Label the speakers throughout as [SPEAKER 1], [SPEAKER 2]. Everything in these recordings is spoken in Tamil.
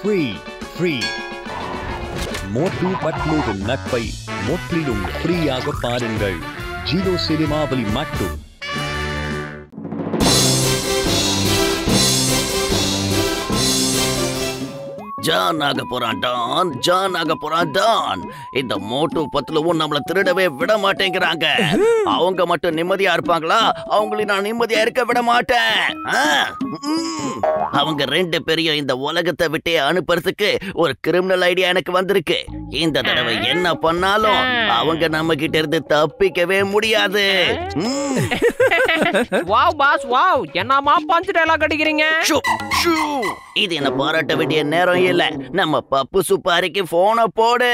[SPEAKER 1] ஃப்ரீ. மோட்டு பத்லுவின் நட்பை முற்றிலும் ஃப்ரீயாக பாருங்கள். ஜியோ சினிமாவில் மட்டும்.
[SPEAKER 2] ஜான் ஆக போறான் டான். இந்த மோட்டு பத்லுவும் நம்மள திருடவே விட மாட்டேங்கிறாங்க. அவங்க மட்டும் நிம்மதியா இருப்பாங்களா? அவங்களையும் நான் நிம்மதியா இருக்க விட மாட்டேன். அவங்க 2 பேரையும் இந்த உலகத்தை விட்டே அனுப்புறதுக்கு ஒரு கிரிமினல் ஐடியா எனக்கு வந்திருக்கு. இந்த தடவை என்ன பண்ணாலும் அவங்க நம்ம கிட்ட இருந்து தப்பிக்கவே முடியாது.
[SPEAKER 3] வாவ் பாஸ் வாவ், என்னமா பஞ்ச் டயலாக் அடிக்கிறீங்க?
[SPEAKER 2] இது என்ன பாராட்ட வேண்டிய நேரம் இல்ல. நம்ம பப்பு சுப்பாரிக்கு போன போடு.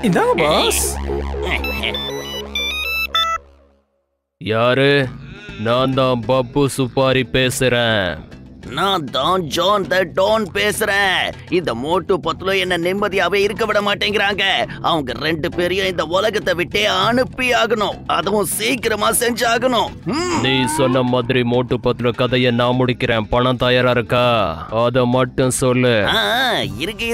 [SPEAKER 4] இந்தாங்க பாஸ்.
[SPEAKER 5] யாரு? நான் தான் பப்பு சுப்பாரி பேசுறேன்.
[SPEAKER 2] நான் தான் ஜான் த டான் பேசுறேன். இந்த மோட்டு பத்லு என்ன நிம்மதியாவே இருக்க விட மாட்டேங்கிறாங்க. அவங்க 2 பேரையும் இந்த உலகத்தை விட்டே அனுப்பி ஆகணும். அதுவும் சீக்கிரமா செஞ்சாகணும்.
[SPEAKER 5] நீ சொன்ன மாதிரி மோட்டு பத்லு கதையை நான் முடிக்கிறேன். பணம் தயாரா இருக்கா? அத மட்டும் சொல்லு.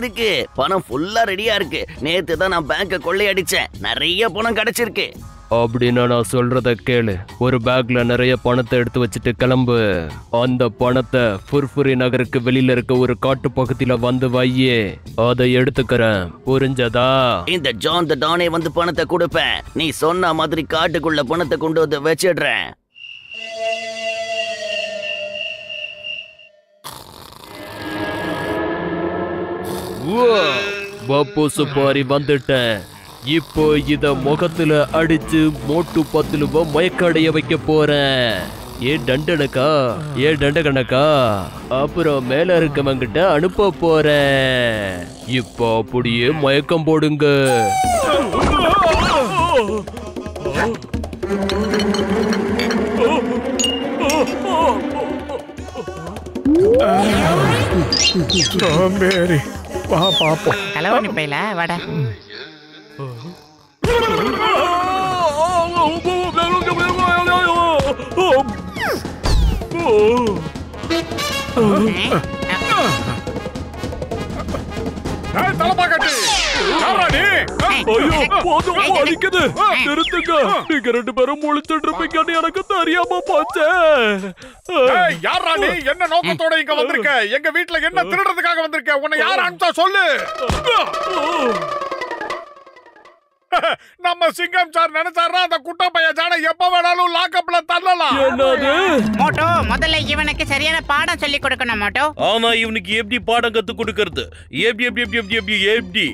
[SPEAKER 2] இருக்கு. பணம் ஃபுல்லா ரெடியா இருக்கு. நேத்து தான் நான் பேங்க கொள்ளையடிச்சேன். நிறைய பணம் கிடைச்சிருக்கு.
[SPEAKER 5] அப்படின்னா நான் சொல்றத கேளு. ஒரு பேக்ல நிறைய பணத்தை எடுத்து வச்சுட்டு கிளம்பு. அந்த பணத்தை ஃபுர்ஃபுரி நகருக்கு வெளியில இருக்க ஒரு காட்டு பகுதியில வந்து வையே. அதை எடுத்துக்கிறேன். புரிஞ்சதா?
[SPEAKER 2] இந்த ஜான் த டானே வந்து பணத்தை கொடுப்பேன். நீ சொன்ன மாதிரி காட்டுக்குள்ள பணத்தை கொண்டு வந்து வச்சிடுறேன்.
[SPEAKER 5] பப்பு சுப்பாரி வந்துட்டேன். இப்போ இத முகத்துல அடிச்சு மோட்டு பத்லுவ மயக்கடைய வைக்க போறேன். டண்டகணக்கா அப்புறம் மேல இருக்கவங்கிட்ட அனுப்ப போறேன். இப்போ அப்படியே மயக்கம் போடுங்க.
[SPEAKER 4] வா பாப்போம்.
[SPEAKER 6] கலவணி பையில வாடா.
[SPEAKER 5] நீங்க 2 பேரும் முழிச்சுட்டு இருப்பீங்கன்னு எனக்கு தெரியாம போச்சே.
[SPEAKER 7] யாரா நீ? என்ன நோக்கத்தோட இங்க வந்திருக்க? எங்க வீட்டுல என்ன திருடுறதுக்காக வந்திருக்க? உன்னை யார் அனுப்பிச்சா சொல்லு. நம்ம சிங்கம் சார் நினைச்சாரா அந்த குட்ட பைய ஜான எப்ப வேணாலும் லாக்அப்ல தள்ளலாம்.
[SPEAKER 6] மோட்டோ, முதல்ல இவனுக்கு சரியான பாடம் சொல்லி கொடுக்கணும் மோட்டோ.
[SPEAKER 5] ஆமா, இவனுக்கு எப்படி பாடம் கத்து கொடுக்கிறது? எப்படி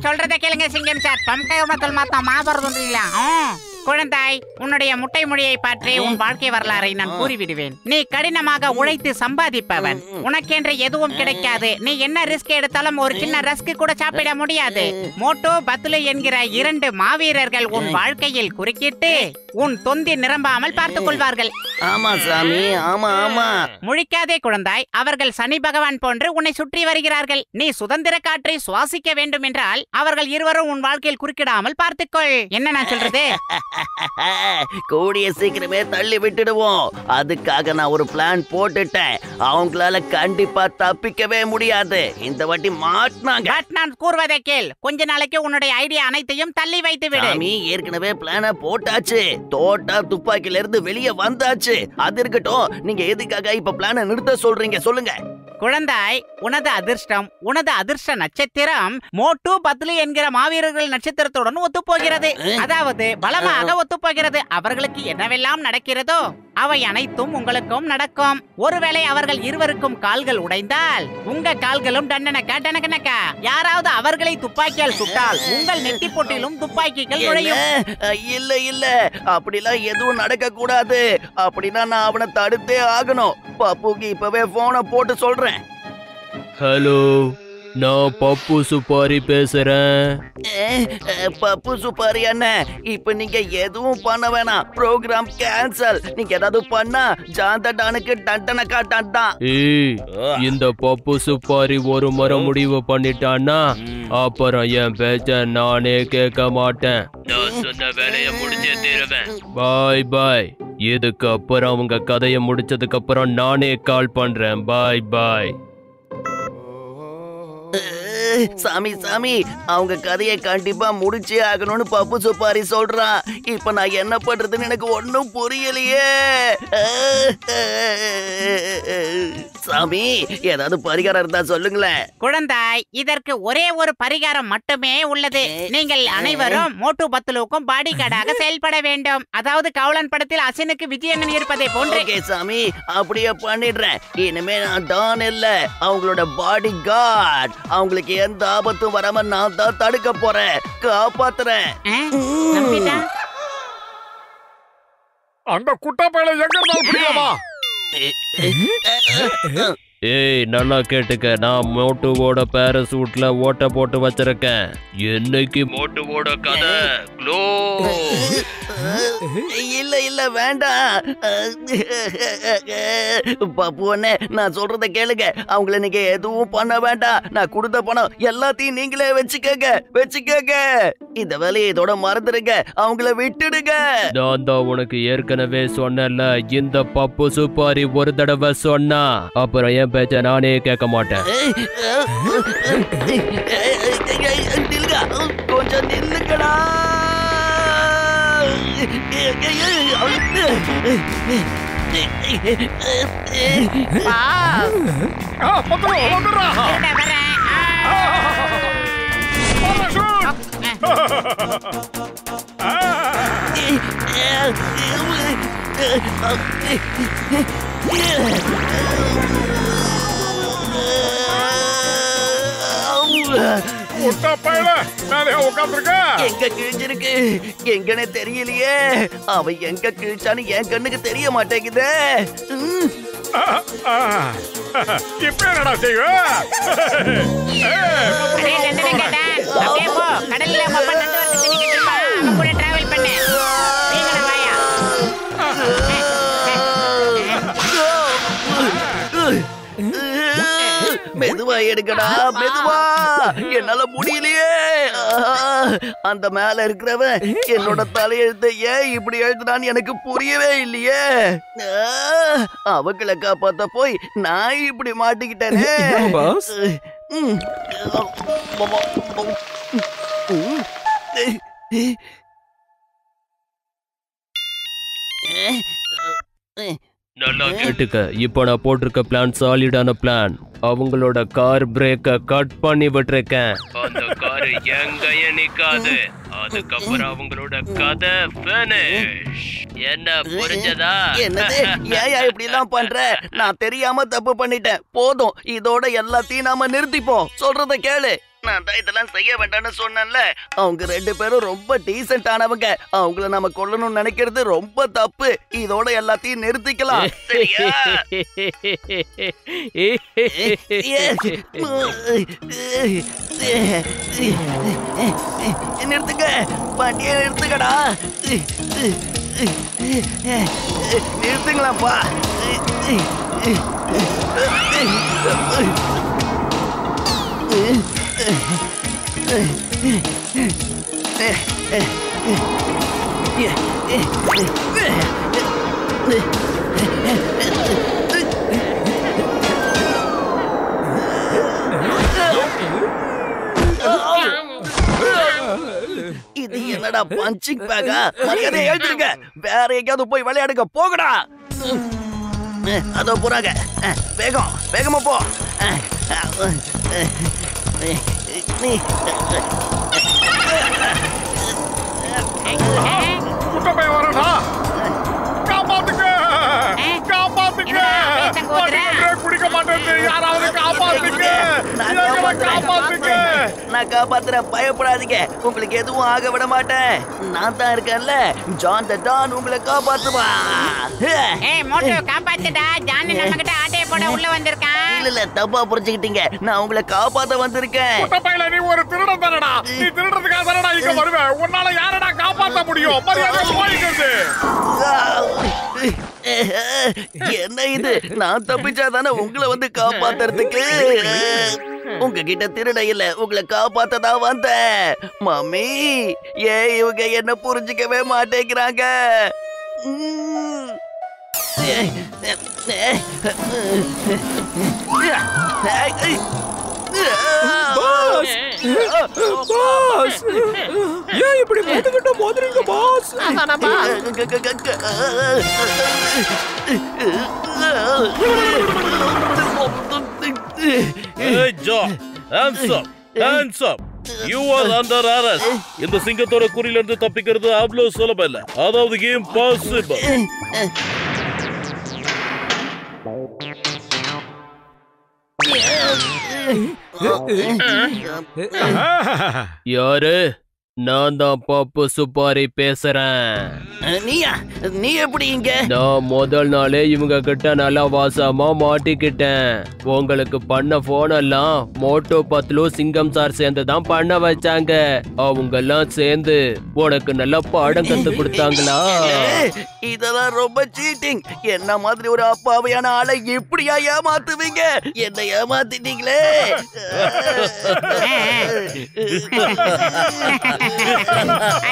[SPEAKER 6] சொல்றத கேளுங்க சிங்கம் சார். பம்கை மக்கள் மாத்தா மாபரது இல்ல. குழந்தாய், உன்னுடைய முட்டை மொழியை பற்றி உன் வாழ்க்கை வரலாறை நான் கூறிவிடுவேன். நீ கடினமாக உழைத்து சம்பாதிப்பவன். உனக்கென்று எதுவும் கிடைக்காது. நீ என்ன ரிஸ்க் எடுத்தாலும் ஒரு சின்ன ரஸ்க் கூட சாப்பிட முடியாது. மோட்டோ பத்லு என்கிற 2 மாவீரர்கள் உன் வாழ்க்கையில் குறுக்கிட்டு உன் தொந்தி நிரம்பாமல் பார்த்துக் கொள்வார்கள்.
[SPEAKER 2] ஆமா சாமி, ஆமா.
[SPEAKER 6] முழிக்காதே குழந்தாய். அவர்கள் சனி பகவான் போன்று உன்னை சுற்றி வருகிறார்கள். நீ சுதந்திர காற்றை சுவாசிக்க வேண்டும் என்றால் அவர்கள் இருவரும் உன் வாழ்க்கையில் குறுக்கிடாமல் பார்த்துக்கொள். என்ன நான் சொல்றது?
[SPEAKER 2] கூடிய சீக்கிரமே தள்ளி விட்டுடுவோம். அதுக்காக நான் ஒரு பிளான் போட்டுட்டேன். அவங்களால கண்டிப்பா தப்பிக்கவே முடியாது. இந்த வாட்டி மாட்டினாங்க.
[SPEAKER 6] நான் கூறுவதை கேள். கொஞ்ச நாளைக்கு உன்னுடைய ஐடியா அனைத்தையும் தள்ளி வைத்து விடு.
[SPEAKER 2] சாமி, ஏற்கனவே பிளான போட்டாச்சு. தோட்டா துப்பாக்கில இருந்து வெளியே வந்தாச்சு. அது இருக்கட்டும். நீங்க எதுக்காக இப்ப பிளான நிறுத்த சொல்றீங்க? சொல்லுங்க.
[SPEAKER 6] குழந்தாய், உனது அதிர்ஷ்டம், உனது அதிர்ஷ்ட நட்சத்திரம் மோட்டு பத்லு என்கிற மாவீரர்கள் நட்சத்திரத்துடன் ஒத்துப்போகிறது. அதாவது பலமாக ஒத்துப்போகிறது. அவர்களுக்கு என்னவெல்லாம் நடக்கிறதோ அவை அனைத்தும் உங்களுக்கும் நடக்கும். ஒருவேளை அவர்கள் இருவருக்கும் கால்கள் உடைந்தால் உங்க கால்களும் டண்டனக்கா. யாராவது அவர்களை துப்பாக்கியால் சுட்டால் உங்கள் நெத்தி பொட்டிலும் துப்பாக்கிகள் நுழையும்.
[SPEAKER 2] இல்ல, அப்படிலாம் எதுவும் நடக்க கூடாது. அப்படின்னா நான் அவனை தடுத்தே ஆகணும். பப்புக்கு இப்பவே போனை போட்டு சொல்றேன்.
[SPEAKER 5] ஹலோ, நான் பப்பு சுப்பாரி பேசுறேன்.
[SPEAKER 2] பப்பு சுப்பாரி அண்ணன், இப்ப நீங்க எதுவும் பண்ண வேணாம். Programme cancel. நீங்க ஏதாவது பண்ணா ஜாந்தடானுக்கு தண்டனை காட்டான்.
[SPEAKER 5] ஏய், இந்த பப்பு சுப்பாரி ஒரு முறை முடிவு பண்ணிட்டான்னா அப்புறம் என் பேச்ச நானே கேட்க மாட்டேன். நான் சொன்ன வேலையை முடிச்சே தீருவேன். பாய் பாய். இதுக்கு அப்புறம் அவங்க கதையை முடிச்சதுக்கு அப்புறம் நானே கால் பண்றேன். பாய் பாய்.
[SPEAKER 2] சாமி சாமி, அவங்க கதையை கண்டிப்பா முடிச்சே ஆகணும்னு பப்பு சுப்பாரி சொல்றான். இப்ப நான் என்ன பண்றதுன்னு எனக்கு ஒன்னும் புரியலையே. சாமி, ஏதாவது பரிகாரம் இருந்தா சொல்லுங்களேன்.
[SPEAKER 6] குழந்தாய், இதற்கு ஒரே ஒரு பரிகாரம் மட்டுமே உள்ளது. நீங்கள் அனைவரும் மோட்டு பத்லுவுக்கும் பாடி கார்டாக செயல்பட வேண்டும். அதாவது கவுளன் படத்தில் அசினுக்கு விஜயன் இருப்பதை போன்று.
[SPEAKER 2] ஓகே சாமி, அப்படியே பண்ணிடுறேன். இனிமே நான் டான் இல்ல, அவங்களோட பாடி கார்டு. அவங்களுக்கு எந்த ஆபத்தும் வராம நான் தான் தடுக்க போறேன், காப்பாத்துறேன்.
[SPEAKER 6] நம்பிட்டா?
[SPEAKER 7] அந்த குட்டா பையல எங்க இருந்தாலும் பிடிக்கலாமா?
[SPEAKER 5] ஏய், நல்லா கேட்டுக்க. நான் மோட்டுவோட பேரசூட்ல ஓட்ட போட்டு வச்சிருக்கேன். என்னைக்கு மோட்டுவோட கதை
[SPEAKER 2] இல்ல இல்ல வேண்டாம். பப்பு அண்ணே, நான் சொல்றத கேளுங்க. அவங்கள நீங்க எதுவும் பண்ண வேண்டாம். நான் கொடுத்த பணம் எல்லாத்தையும் நீங்களே வச்சுக்கங்க. இந்த வேலையை இதோட மறந்துடுங்க. அவங்கள விட்டுடுங்க.
[SPEAKER 5] நான் தான் உனக்கு ஏற்கனவே சொன்னல, இந்த பப்பு சுப்பாரி ஒரு தடவை சொன்னா அப்புறம் என் பேச்ச நானே கேட்க மாட்டேன்.
[SPEAKER 2] கொஞ்சம் நில்லுங்கடா. எங்க கிழிஞ்சிருக்கு எங்கன்னு தெரியலையே. அவ எங்க கிழிச்சான்னு என் கண்ணுக்கு தெரிய மாட்டேங்குதே.
[SPEAKER 7] இப்ப என்னடா செய்வ?
[SPEAKER 6] கடல்ல கூட டிராவல் பண்ணு. வாயா.
[SPEAKER 2] மெதுவா எடுக்கடா, மெதுவா. என்னால முடியலையே. அந்த மேல இருக்கிறவன் என்னோட தலையெழுத்த ஏன் இப்படி எழுதுனான்னு எனக்கு புரியவே இல்லையே. அவங்களை காப்பாத்த போய் நான் இப்படி மாட்டிக்கிட்டேனே.
[SPEAKER 5] நல்லா கேட்டுக்க. இப்போ நான் போட்டிருக்க பிளான் சாலிடான பிளான். அவங்களோட கார் பிரேக்க கட் பண்ணி விட்டுருக்கேன். அந்த கார் எங்கேயும் நிக்காது. அதுக்கப்புறம் அவங்களோட கதை finish. என்ன புரிஞ்சதா?
[SPEAKER 2] என்னது? ஏன் இப்படி எல்லாம் பண்ற? நான் தெரியாம தப்பு பண்ணிட்டேன். போதும், இதோட எல்லாத்தையும் நாம நிறுத்திப்போம். சொல்றத கேளு. நான் தான் இதெல்லாம் செய்ய வேண்டாம்னு சொன்னேன்ல. அவங்க ரெண்டு பேரும் ரொம்ப டீசென்ட் ஆனவங்க. அவங்கள நாம கொல்லணும்னு நினைக்கிறது ரொம்ப தப்பு. இதோட எல்லாத்தையும் நிறுத்திக்கலாம், சரியா? நிறுத்துங்க, வண்டியை நிறுத்துக்கடா. நிறுத்துங்களாப்பா. இது என்னடா பஞ்சிங் பேக்கா? மரியாதை எழுதிருங்க. வேற எங்கேயாவது போய் விளையாடுங்க, போகடா. அதோ போறாங்க. வேகமா போ.
[SPEAKER 7] குட்டப்பை வரடா. காப்பாத்துங்க, காப்பாத்துங்க. குடிக்க மாட்டேன். யாராவது காப்பாத்துங்க.
[SPEAKER 2] நான் காப்பாத்துறேன், பயப்படாதீங்க. உங்களுக்கு எதுவும் ஆக விட மாட்டேன். நான் தான் இருக்கேன்ல, ஜான் த டான் உங்களை காப்பாத்துவா.
[SPEAKER 6] மோட்டோ காப்பாத்துடா. ஜான் நம்ம கிட்ட ஆட்டைய திருடனோட உள்ள வந்திருக்கான்.
[SPEAKER 2] இல்ல தப்பா புரிஞ்சுக்கிட்டீங்க. நான் உங்களை காப்பாத்த வந்திருக்கேன்.
[SPEAKER 7] குட்டப்பையில நீ ஒரு திருடன் தானடா. நீ திருடுறதுக்காக தானடா இங்க வருவ. உன்னால யாரடா காப்பாத்த முடியும்? மரியாதை போயிடுது.
[SPEAKER 2] என்ன இது? நான் தப்பிச்சாதானே உங்களை வந்து காப்பாத்துறதுக்கு. உங்ககிட்ட திருட இல்ல, உங்களை காப்பாத்ததான் வந்தேன். மம்மி, ஏன் இவங்க என்ன புரிஞ்சுக்கவே மாட்டேங்கிறாங்க?
[SPEAKER 4] பாஸ், ஏன் இப்படி மோதிக்கிட்ட மோதுறீங்க pass?
[SPEAKER 8] Hey John, hands up, hands up. You are under arrest. இந்த சிங்கத்தோட குறியில இருந்து தப்பிக்கிறது அவ்வளவு சுலபம் இல்ல. அதாவது impossible.
[SPEAKER 5] யாரு? நான் தான் பப்பு சுப்பாரி பேசுறேன்.
[SPEAKER 2] நீயா? நீ எப்படி இங்க?
[SPEAKER 5] நான் முதல் நாளே இவங்க கிட்ட நல்லா வாசமா மாட்டிக்கிட்டேன். உங்களுக்கு பண்ண போன் எல்லாம் மோட்டோ பத்லு சிங்கம் சார் சேர்ந்து தான் பண்ண வச்சாங்க. அவங்க எல்லாம் சேர்ந்து உனக்கு நல்லா பாடம் கத்து கொடுத்தாங்களா?
[SPEAKER 2] இதெல்லாம் ரொம்ப சீட்டிங். என்ன மாதிரி ஒரு அப்பாவையான ஆளை எப்படியா ஏமாத்துவீங்க? என்ன ஏமாத்திட்டீங்களே.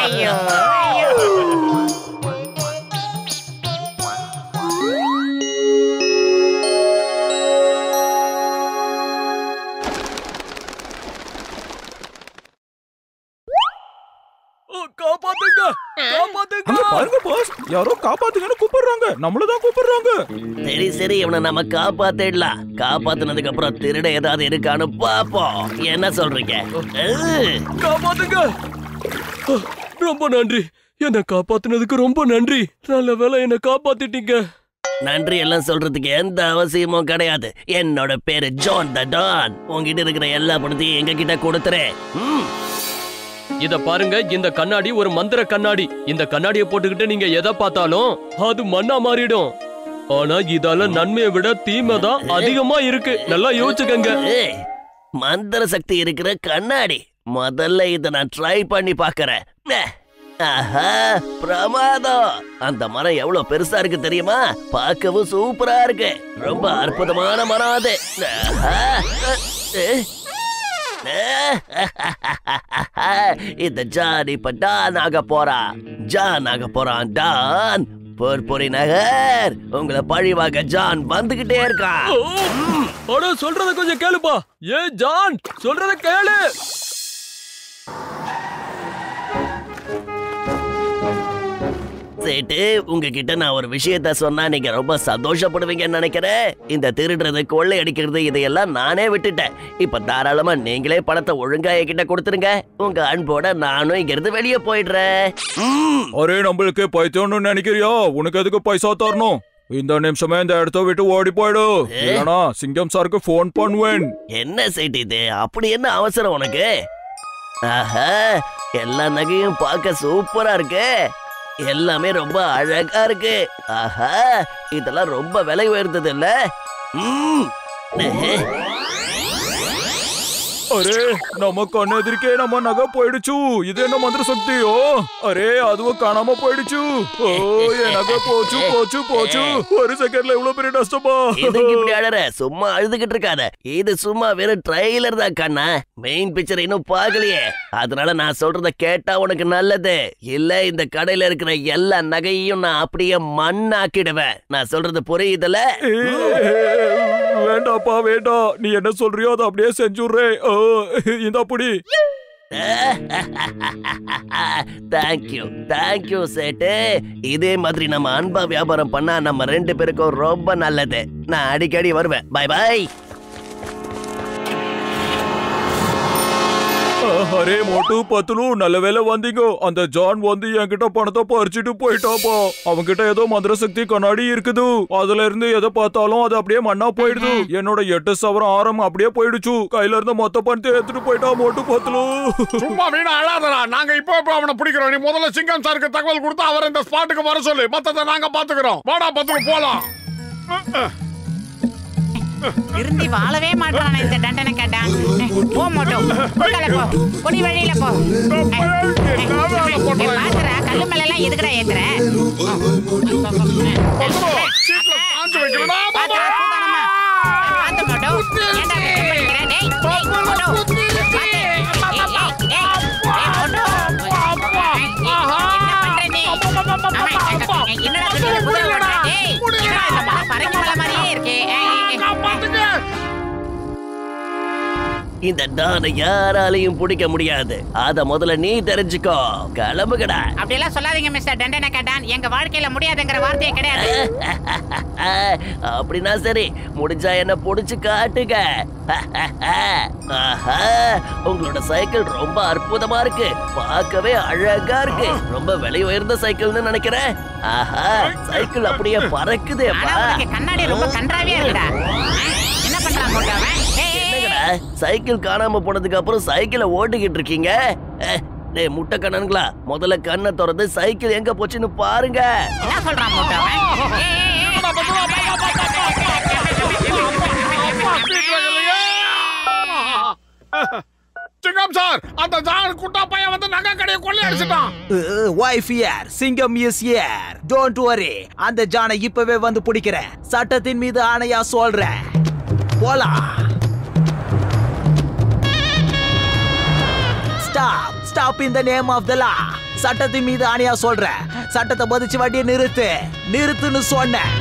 [SPEAKER 6] ஐயோ
[SPEAKER 5] காப்பாத்துங்க, காப்பாத்துங்க.
[SPEAKER 4] அங்க பாருங்க பாஸ், யாரோ காப்பாத்துங்கன்னு கூப்பிடுறாங்க. நம்மளதான் கூப்பிடுறாங்க.
[SPEAKER 2] சரி சரி, இவனை நம்ம காப்பாத்திடலாம். காப்பாத்துனதுக்கு அப்புறம் திருட ஏதாவது இருக்கான்னு பாப்போம். என்ன சொல்றீங்க?
[SPEAKER 5] காப்பாத்துங்க. ரொம்ப நன்றி. என்ன காப்பாத்துனதுக்கு ரொம்ப நன்றி. நல்ல வேளை என்ன காப்பாத்திட்டீங்க.
[SPEAKER 2] நன்றி எல்லாம் சொல்றதுக்கு எந்த அவசியமும் கிடையாது. என்னோட பேரு ஜான் த டான். உங்ககிட்ட இருக்கிற எல்லா பணத்தையும் எங்க கிட்ட கொடுத்துறேன்.
[SPEAKER 5] இத பாருங்க, இந்த கண்ணாடி ஒரு மந்திர கண்ணாடி. இந்த கண்ணாடியை போட்டுக்கிட்டு நீங்க எதை பார்த்தாலும் அது மண்ணா மாறிடும். ஆனா இதால நன்மையை விட தீமை தான் அதிகமா இருக்கு. நல்லா யோசிச்சுக்கங்க.
[SPEAKER 2] மந்திர சக்தி இருக்கிற கண்ணாடி. முதல்ல இத நான் ட்ரை பண்ணி பாக்குறேன். ஆஹா, பிரமாதம். அந்த மரம் எவ்வளவு பெருசா இருக்கு தெரியுமா? பார்க்கவும் சூப்பரா இருக்கு. ரொம்ப அற்புதமான மரம் அது. இந்த ஜான் இப்ப டான் ஆக போறான். ஜான் ஆக போறான். டான் பொற்பொறி நகர். உங்களை பழிவாக ஜான் வந்துகிட்டே இருக்கான்.
[SPEAKER 5] அட, சொல்றத கொஞ்சம் கேளுப்பா. ஏ ஜான், சொல்றத கேளு.
[SPEAKER 2] சேட்டு, உங்ககிட்ட நான் ஒரு விஷயத்த சொன்னா நீங்க ரொம்ப சந்தோஷப்படுவீங்கன்னு நினைக்கிறேன். இந்த திருடுறது, கொள்ளை அடிக்கிறது இதையெல்லாம் நானே விட்டுட்டேன். இப்ப தாராளமா நீங்களே பணத்தை ஒழுங்கா என்கிட்ட கொடுத்துருங்க. உங்க அன்போட நானும் இங்க இருந்து வெளியே போயிடுறேன்.
[SPEAKER 4] அரே, நம்மளுக்கு பைத்தியம்னு நினைக்கிறியா? உனக்கு எதுக்கு பைசா தரணும்? இந்த நிமிஷமே இந்த இடத்த விட்டு ஓடி போயிடு. இல்லனா சிங்கம் சாருக்கு போன் பண்ணுவேன்.
[SPEAKER 2] என்ன சேட்டு இது? அப்படி என்ன அவசரம் உனக்கு? ஆஹா, எல்லா நகையும் பார்க்க சூப்பரா இருக்கு. எல்லாமே ரொம்ப அழகா இருக்கு. ஆஹா, இதெல்லாம் ரொம்ப விலை உயர்ந்தது இல்ல?
[SPEAKER 4] அரே, நம்ம கண்ணெதிர்க்கே நம்ம நகை போயிடுச்சு. இது என்ன மந்திர சக்தியோ? அரே, அதுவும் காணாம போயிடுச்சு. ஓ, என் நகை போச்சு போச்சு போச்சு. ஒரு செகண்ட்ல இவ்வளவு பெரிய நஷ்டமா?
[SPEAKER 2] இதுக்கு இப்படி அழற? சும்மா அழுதுகிட்டு இருக்காத. இது சும்மா வெறும் ட்ரைலர் தான் கண்ணா. மெயின் பிக்சர் இன்னும் பாக்கலையே. அதனால நான் சொல்றத கேட்டா உனக்கு நல்லது. இல்ல இந்த கடையில இருக்கிற எல்லா நகையையும் நான் அப்படியே மண்ணாக்கிடுவேன். நான் சொல்றது புரியுதுல?
[SPEAKER 4] வேண்டாப்பா வேண்டாம். நீ என்ன சொல்றியோ அதை அப்படியே செஞ்சுடுறேன். இந்த அப்படி.
[SPEAKER 2] தேங்க்யூ தேங்க்யூ சேட்டு. இதே மாதிரி நம்ம அன்பா வியாபாரம் பண்ணா நம்ம ரெண்டு பேருக்கும் ரொம்ப நல்லது. நான் அடிக்கடி வருவேன். By by.
[SPEAKER 4] அரே மோட்டு பத்லு, நல்ல வேலை வந்தீங்க. அந்த ஜான் வந்து என்கிட்ட பணத்தை பறிச்சுட்டு போயிட்டாப்பா. அவன்கிட்ட ஏதோ மந்திர சக்தி கண்ணாடி இருக்குது. அதுல இருந்து எதை பார்த்தாலும் அது அப்படியே மண்ணா போயிடுது. என்னோட 8 சவரம் ஆரம் அப்படியே போயிடுச்சு. கையில இருந்த மொத்த பணத்தை எடுத்துட்டு போயிட்டா மோட்டு பத்லு.
[SPEAKER 7] சும்மா வீணா அழாதடா. நாங்க இப்போ அவனை பிடிக்கிறோம். நீ முதல்ல சிங்கம் சாருக்கு தகவல் கொடுத்து அவர் இந்த ஸ்பாட்டுக்கு வர சொல்லு. மத்தத நாங்க பாத்துக்கிறோம். வாடா பத்லு, போலாம்.
[SPEAKER 6] திருந்தி வாழவே மாட்டான இந்த தண்டனை கேட்டான். போ மோட்டோ, போ கொடி வழியில போ. பாத்துற கல்லு மேல எல்லாம் எதுக்குடா ஏத்துற? பாத்து மோட்டோ, ஏன்டா படிக்கிற? டேய் மோட்டோ, என்னடா பறங்கி மலை மாதிரியே இருக்கே.
[SPEAKER 2] இந்த டானை யாராலையும் பிடிக்க முடியாது. அத முதல்ல நீ தெரிஞ்சுக்கோ. கிளம்புகடா.
[SPEAKER 6] அப்படியெல்லாம் சொல்லாதீங்க மிஸ்டர் டண்டனை கேட்டான். எங்க வாழ்க்கையில முடியாதுங்கிற வார்த்தையே கிடையாது.
[SPEAKER 2] அப்படின்னா சரி, முடிஞ்சா என்ன புடிச்சு காட்டுங்க. உங்களோட சைக்கிள் ரொம்ப அற்புதமா இருக்கு. பார்க்கவே அழகா இருக்கு. ரொம்ப விலை உயர்ந்த சைக்கிள்னு நினைக்கிறேன். ஆஹா, சைக்கிள் அப்படியே பறக்குது.
[SPEAKER 6] கண்ணாடி ரொம்ப கன்றாவியா இருக்குடா. என்ன பண்றான் மோட்டாவன்?
[SPEAKER 2] சைக்கிள் காணாம போனதுக்கு அப்புறம் சைக்கிளை ஓட்டிக்கிட்டு இருக்கீங்க. டேய் முட்டை கண்ணனுங்களா, முதல்ல கண்ணை திறந்து சைக்கிள் எங்க போச்சுன்னு பாருங்க.
[SPEAKER 6] என்ன சொல்றான் மோட்டாவன்?
[SPEAKER 7] சிங்கம் சார், அந்த ஜான் குட்டா பையன் வந்து நகை கடையை கொள்ளையடிச்சிட்டான்.
[SPEAKER 9] வைஃப் யார்? சிங்கம் இஸ் ஹியர். டோன்ட் வரி, அந்த ஜானை இப்பவே வந்து பிடிக்கிறேன். சட்டத்தின் மீது ஆணையா சொல்றேன். போலாம். Stop, stop in the name of the law. சட்டத்தின் மீது ஆணையா சொல்றேன். சட்டத்தை மதிச்சு வண்டியை நிறுத்து, நிறுத்துன்னு சொன்னேன்.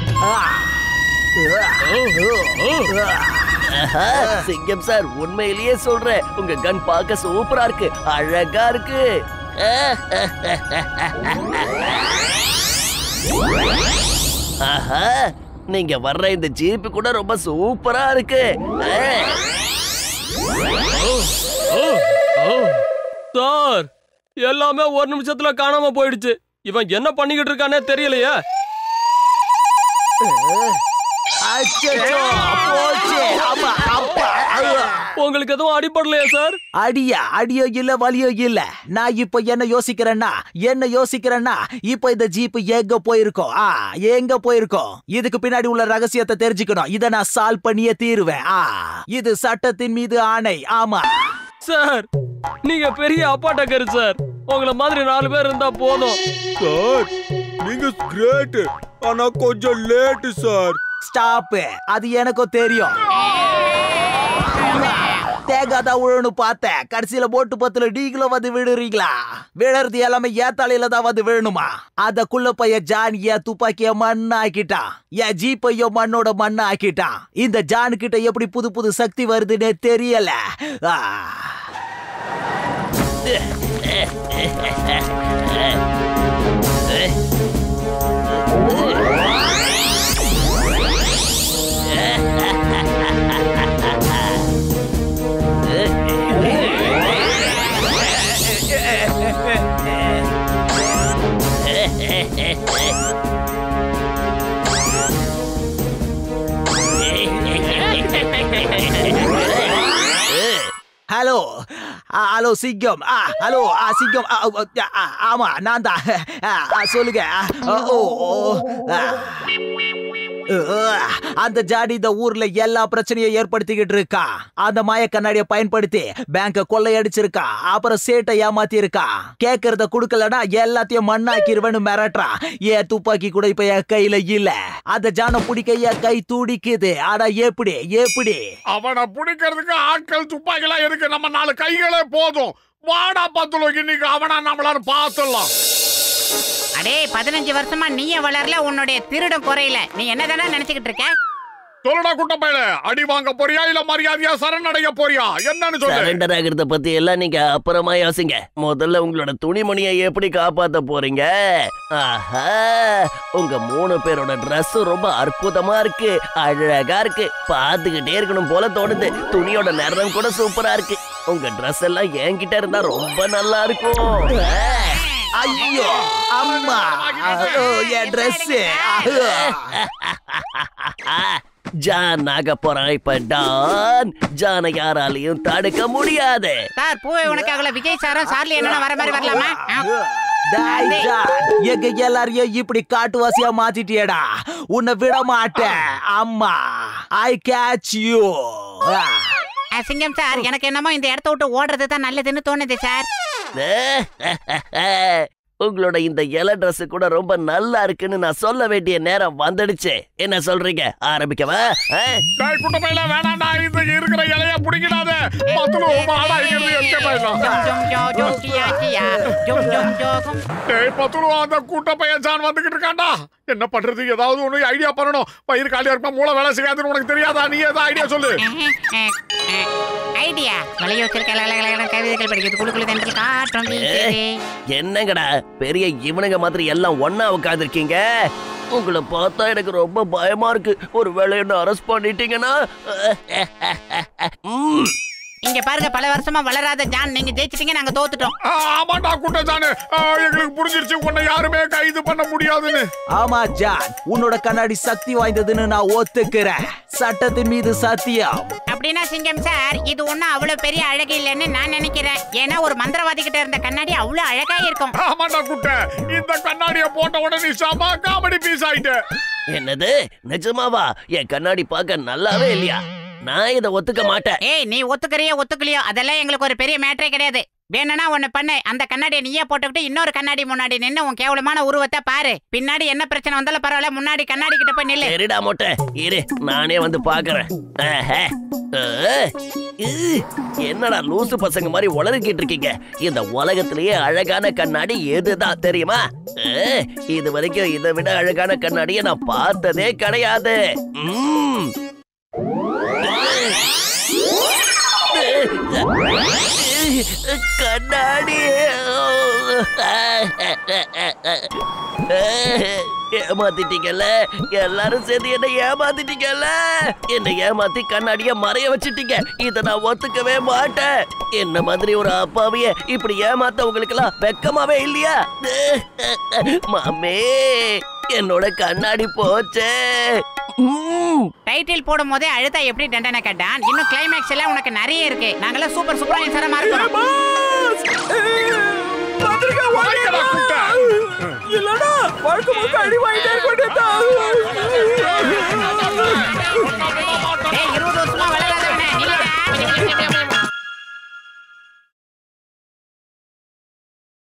[SPEAKER 2] சிங்கம் சார், உண்மையிலேயே சொல்றேன், உங்க கன் பார்க்க சூப்பரா இருக்கு, அழகா இருக்கு. ஆஹா, நீங்க வர்ற இந்த ஜீப் கூட ரொம்ப சூப்பரா இருக்கு.
[SPEAKER 5] சார், எல்லாமே ஒரு நிமிஷத்துல காணாம போயிடுச்சு. இவன் என்ன பண்ணிக்கிட்டு இருக்கானே தெரியலையே. உங்களுக்கு எதுவும் அடிபடலையா சார்?
[SPEAKER 9] அடியோ இல்ல, வலியோ இல்ல. நான் இப்ப என்ன யோசிக்கிறேன்னா இப்ப இந்த ஜீப் எங்க போயிருக்கோம்? எங்க போயிருக்கோம்? இதுக்கு பின்னாடி உள்ள ரகசியத்தை தெரிஞ்சுக்கணும். இத நான் சால்வ் பண்ணியே தீருவேன். இது சட்டத்தின் மீது ஆணை. ஆமா
[SPEAKER 5] சார், நீங்க பெரிய அப்பாட்டக்கரு சார். உங்கள மாதிரி 4 பேர் இருந்தா போதும்
[SPEAKER 4] சார். நீங்க கிரேட், ஆனா கொஞ்சம் லேட் சார்.
[SPEAKER 9] ஸ்டாப், அது எனக்கும் தெரியும். தேங்காதான் உழனு பார்த்தேன். கடைசியில போட்டு பத்துல நீங்களும் வந்து விடுறீங்களா? விழுறது எல்லாமே ஏத்தாலையில தான் வந்து விழணுமா? அதக்குள்ள பைய ஜான் என் துப்பாக்கிய மண்ணா ஆக்கிட்டான். என் ஜீப்பையோ மண்ணோட மண்ணா ஆக்கிட்டான். இந்த ஜான் கிட்ட எப்படி புது புது சக்தி வருதுன்னு தெரியல. ஹலோ ஹலோ சிங்கம். ஹலோ சிங்கம். ஆமா நான் தான். சொல்லுங்க. அந்த ஜாடி இந்த ஊர்ல எல்லா பிரச்சனையும் ஏற்படுத்திக்கிட்டு இருக்கா. அந்த மாய கண்ணாடிய பயன்படுத்தி பேங்க கொள்ளையடிச்சிருக்கா. அப்புறம் சேட்டை ஏமாத்தி இருக்கா. கேக்குறத குடுக்கலனா எல்லாத்தையும் மண்ணாக்கிருவேன்னு மிரட்டுறா. என் துப்பாக்கி கூட இப்ப என் கையில இல்ல. அந்த ஜான பிடிக்க என் கை துடிக்குது. ஆனா எப்படி
[SPEAKER 7] அவனை பிடிக்கிறதுக்கு ஆட்கள் துப்பாக்கிலாம் இருக்கு. நம்ம 4 கைகளே போதும். வாடா பத்துல இன்னைக்கு அவனா நம்மளால பாத்துடலாம்.
[SPEAKER 6] அடே 15 வருஷமா நீயே வளரல, உன்னுடைய திருடம் குறையில. நீ என்னதானே நினைச்சுக்கிட்டு இருக்க?
[SPEAKER 7] சொல்லுடா குட்ட பையல, அடி வாங்க போறியா இல்ல மரியாதையா சரணடைய போறியா? என்னன்னு சொல்லு.
[SPEAKER 2] சரண்டர் ஆகிறத பத்தி எல்லாம் நீங்க அப்புறமா யோசிங்க. முதல்ல உங்களோட துணிமணியை எப்படி காப்பாத்த போறீங்க? ஆஹா, உங்க 3 பேரோட Dress ரொம்ப அற்புதமா இருக்கு, அழகா இருக்கு, பாத்துக்கிட்டே இருக்கணும் போல தோணுது. துணியோட நிறம் கூட சூப்பரா இருக்கு. உங்க Dress எல்லாம் என்கிட்ட இருந்தா ரொம்ப நல்லா இருக்கும்.
[SPEAKER 9] ஐயோ அம்மா, என் Dress.
[SPEAKER 2] ஜான் ஆக போறான் இப்ப டான். ஜானை யாராலையும் தடுக்க முடியாது.
[SPEAKER 6] சார், பூவை உனக்காகல விஜய் சாரும் சார்லி என்ன வர மாதிரி வரலாமா?
[SPEAKER 9] டேய் ஜான், எங்க எல்லாரையும் இப்படி காட்டுவாசியா மாத்திட்டியடா. உன்னை விட மாட்டேன். அம்மா, ஐ கேட்ச் யூ.
[SPEAKER 6] சிங்கம் சார், எனக்கு என்னமோ இந்த இடத்த விட்டு ஓடுறது தான் நல்லதுன்னு தோணுது சார்.
[SPEAKER 2] உங்களோட இந்த இலை ட்ரெஸ் கூட ரொம்ப நல்லா இருக்குன்னு நான் சொல்ல வேண்டிய நேரம் வந்துடுச்சு. என்ன சொல்றீங்க? ஆரம்பிக்கவா?
[SPEAKER 7] டேய் குட்டப்பையில வேணாண்டா, இந்த இருக்கிற இலைய புடிங்கிடாத. பத்துலு வாடா இங்க எங்க போயிடலாம். டேய் பத்துலு, அந்த குட்டப்பைய ஜான் வந்துகிட்டு இருக்கான்டா. என்ன பண்றது? ஏதாவது ஒண்ணு ஐடியா பண்ணணும். பயிர் காலியா இருப்பா, மூளை வேலை செய்யாதுன்னு உனக்கு தெரியாதா? நீ ஏதாவது ஐடியா சொல்லு.
[SPEAKER 6] ஐடியா வளைய வச்சிருக்க கவிதைகள் படிக்கிறது குழுக்குழு தென்றல் காற்றும் வீசுது.
[SPEAKER 2] என்னங்கடா பெரிய இவனுங்க மாதிரி எல்லாம் ஒன்னா உட்காந்துருக்கீங்க? உங்களை பார்த்தா எனக்கு ரொம்ப பயமா இருக்கு. ஒரு வேளை என்ன அரெஸ்ட் பண்ணிட்டீங்கன்னா?
[SPEAKER 6] இங்க பாருங்க, பல வருஷமா வளராத ஜான், நீங்க ஜெயிச்சிட்டீங்க, நாங்க தோத்துட்டோம்.
[SPEAKER 7] ஆமாண்டா குட்ட ஜானு, எங்களுக்கு புரிஞ்சிருச்சு உன்னை யாருமே கைது பண்ண முடியாதுன்னு.
[SPEAKER 9] ஆமா ஜான், உன்னோட கண்ணாடி சக்தி வாய்ந்ததுன்னு நான் ஒத்துக்கிறேன். சட்டத்தின் மீது சத்தியம்.
[SPEAKER 6] அப்படின்னா சிங்கம் சார், இது ஒண்ணும் அவ்வளவு பெரிய அழகு இல்லைன்னு நான் நினைக்கிறேன். ஏன்னா ஒரு மந்திரவாதி கிட்ட இருந்த கண்ணாடி அவ்வளவு அழகா இருக்கும்.
[SPEAKER 7] ஆமாண்டா குட்ட, இந்த கண்ணாடியை போட்ட உடனே நீ செம காமெடி பீஸ் ஆயிட்ட.
[SPEAKER 2] என்னது? நிஜமாவா? என் கண்ணாடி பார்க்க நல்லாவே இல்லையா? நான் இதை ஒத்துக்க மாட்டேன்.
[SPEAKER 6] ஏய், நீ ஒத்துக்கறியோ ஒத்துக்கலையோ அதெல்லாம் எங்களுக்கு ஒரு பெரிய மேட்டரே கிடையாது. வேணும்னா ஒண்ணு பண்ணு, அந்த கண்ணாடியை நீயே போட்டுக்கிட்டு இன்னொரு கண்ணாடி முன்னாடி நின்னு உன் கேவலமான உருவத்தை பாரு. பின்னாடி என்ன பிரச்சனை வந்தாலும் பரவாயில்ல, முன்னாடி கண்ணாடி கிட்ட போய் நில்லு.
[SPEAKER 2] சரிடா மொட்டை, இரு நானே வந்து பாக்குறேன். என்னடா லூசு பசங்க மாதிரி உளறிக்கிட்டு இருக்கீங்க? இந்த உலகத்திலேயே அழகான கண்ணாடி எதுதான் தெரியுமா? இது வரைக்கும் இதை விட அழகான கண்ணாடியை நான் பார்த்ததே கிடையாது. கண்ணாடி ஏமாத்திட்டீங்கல்ல, எல்லாரும் சேர்ந்து என்ன ஏமாத்திட்டீங்கல்ல. என்ன ஏமாத்தி கண்ணாடிய மறைய வச்சிட்டீங்க. இத நான் ஒத்துக்கவே மாட்டேன். என்ன மாதிரி ஒரு அப்பாவிய இப்படி ஏமாத்த உங்களுக்கு எல்லாம் வெக்கமாவே இல்லையா? மாமே, என்னோட கண்ணாடி போச்சே.
[SPEAKER 6] டைட்டில் போடும் போதே அழுத்தா எப்படி தண்டனை கேட்டான். இன்னும் கிளைமேக்ஸ் எல்லாம் உனக்கு நிறைய இருக்கு. நாங்கெல்லாம் சூப்பர் சூப்பரா இன்சரமா இருக்கோம்.
[SPEAKER 4] இல்லடா, வாழ்க்கை அடி வாங்கிட்டே